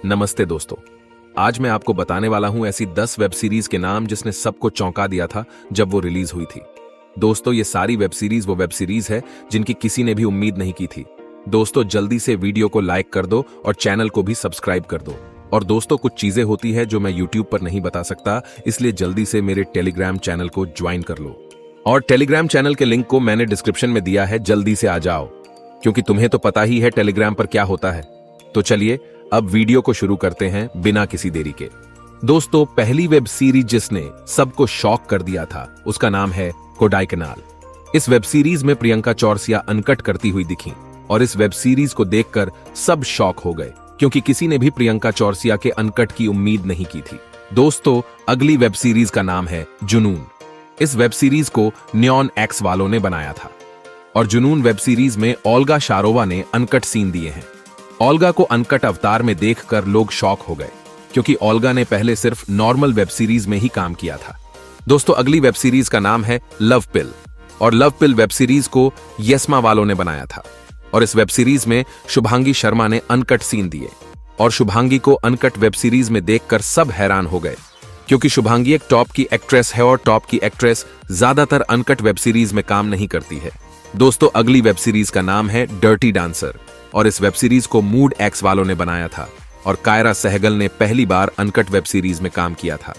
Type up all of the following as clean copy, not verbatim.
नमस्ते दोस्तों। आज मैं आपको बताने वाला हूं ऐसी 10 वेब सीरीज के नाम जिसने सबको चौंका दिया था जब वो रिलीज हुई थी। दोस्तों, ये सारी वेब सीरीज वो वेब सीरीज है जिनकी किसी ने भी उम्मीद नहीं की थी। दोस्तों, जल्दी से वीडियो को लाइक कर दो और चैनल को भी सब्सक्राइब कर दो। और दोस्तों, कुछ चीजें होती है जो मैं यूट्यूब पर नहीं बता सकता, इसलिए जल्दी से मेरे टेलीग्राम चैनल को ज्वाइन कर लो। और टेलीग्राम चैनल के लिंक को मैंने डिस्क्रिप्शन में दिया है, जल्दी से आ जाओ, क्योंकि तुम्हें तो पता ही है टेलीग्राम पर क्या होता है। तो चलिए अब वीडियो को शुरू करते हैं बिना किसी देरी के। दोस्तों, पहली वेब सीरीज जिसने सबको शॉक कर दिया था उसका नाम है कोडाईकनाल। इस वेब सीरीज में प्रियंका चौरसिया अनकट करती हुई दिखी और इस वेब सीरीज को देखकर सब शॉक हो गए, क्योंकि किसी ने भी प्रियंका चौरसिया के अनकट की उम्मीद नहीं की थी। दोस्तों, अगली वेब सीरीज का नाम है जुनून। इस वेब सीरीज को न्योन एक्स वालों ने बनाया था और जुनून वेब सीरीज में ओल्गा शारोवा ने अनकट सीन दिए हैं। ओल्गा को अनकट अवतार में देखकर लोग शॉक हो गए, क्योंकि ओल्गा ने पहले सिर्फ नॉर्मल वेब सीरीज में ही काम किया था। दोस्तों, अगली वेब सीरीज का नाम है लव पिल और लव पिल वेब सीरीज को येस्मा वालों ने बनाया था और इस वेब सीरीज में शुभांगी शर्मा ने अनकट सीन दिए और शुभांगी को अनकट वेब सीरीज में देखकर सब हैरान हो गए, क्योंकि शुभांगी एक टॉप की एक्ट्रेस है और टॉप की एक्ट्रेस ज्यादातर अनकट वेब सीरीज में काम नहीं करती है। दोस्तों, अगली वेब सीरीज का नाम है डर्टी डांसर और इस वेब सीरीज को मूड एक्स वालों ने बनाया था और कायरा सहगल ने पहली बार अनकट वेब सीरीज में काम किया था।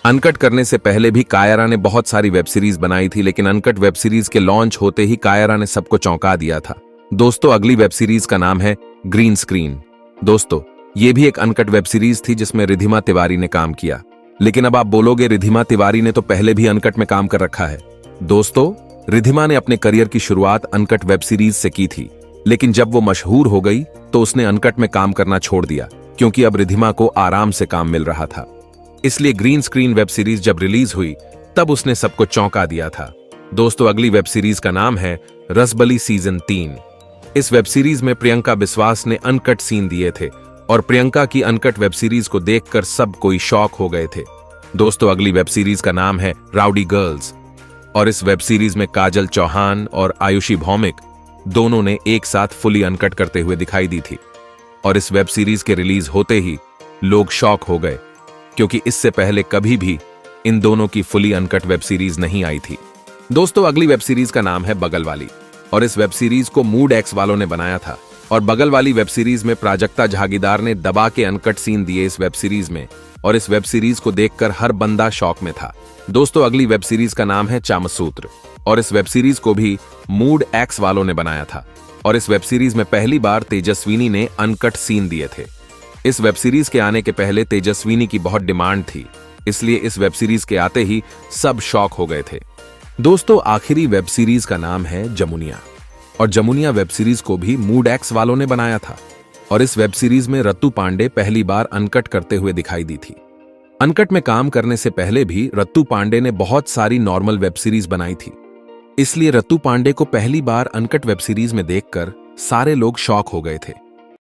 अनकट करने से पहले भी कायरा ने बहुत सारी वेब सीरीज बनाई थी, लेकिन अनकट वेब सीरीज के लॉन्च होते ही कायरा ने सबको चौंका दिया था। दोस्तों, अगली वेब सीरीज का नाम है ग्रीन स्क्रीन। दोस्तों, ये भी एक अनकट वेब सीरीज थी जिसमें रिधिमा तिवारी ने काम किया, लेकिन अब आप बोलोगे रिधिमा तिवारी ने तो पहले भी अनकट में काम कर रखा है। दोस्तों, रिधिमा ने अपने करियर की शुरुआत अनकट वेब सीरीज से की थी, लेकिन जब वो मशहूर हो गई तो उसने अनकट में काम करना छोड़ दिया, क्योंकि अब रिधिमा को आराम से काम मिल रहा था। इसलिए ग्रीन स्क्रीन वेब सीरीज जब रिलीज हुई तब उसने सबको चौंका दिया था। दोस्तों, अगली वेब सीरीज का नाम है रसबली सीजन 3। इस वेब सीरीज में प्रियंका बिस्वास ने अनकट सीन दिए थे और प्रियंका की अनकट वेब सीरीज को देखकर सब कोई शॉक हो गए थे। दोस्तों, अगली वेब सीरीज का नाम है राउडी गर्ल्स और इस वेब सीरीज में काजल चौहान और आयुषी भौमिक दोनों ने एक साथ फुली अनकट करते हुए दिखाई दी थी और इस वेब सीरीज के रिलीज होते ही लोग शॉक हो गए, क्योंकि इससे पहले कभी भी इन दोनों की फुली अनकट वेब सीरीज नहीं आई थी। दोस्तों, अगली वेब सीरीज का नाम है बगल वाली और इस वेब सीरीज को मूड एक्स वालों ने बनाया था और बगल वाली वेब सीरीज में प्राजक्ता झागीदार ने दबा के अनकट सीन दिए इस वेब सीरीज में और इस वेब सीरीज को देखकर हर बंदा शॉक में था। दोस्तों, अगली वेब सीरीज का नाम है चामसूत्र और इस वेब सीरीज को भी मूड एक्स वालों ने बनाया था और इस वेब सीरीज में पहली बार तेजस्विनी ने अनकट सीन दिए थे। इस वेब सीरीज के आने के पहले तेजस्विनी की बहुत डिमांड थी, इसलिए इस वेब सीरीज के आते ही सब शॉक हो गए थे। दोस्तों, आखिरी वेब सीरीज का नाम है जमुनिया और जमुनिया वेब सीरीज को भी मूड एक्स वालों ने बनाया था और इस वेब सीरीज में रत्तू पांडे पहली बार अनकट करते हुए दिखाई दी थी। अनकट में काम करने से पहले भी रत्तू पांडे ने बहुत सारी नॉर्मल वेब सीरीज बनाई थी, इसलिए रत्तू पांडे को पहली बार अनकट वेब सीरीज में देखकर सारे लोग शॉक हो गए थे।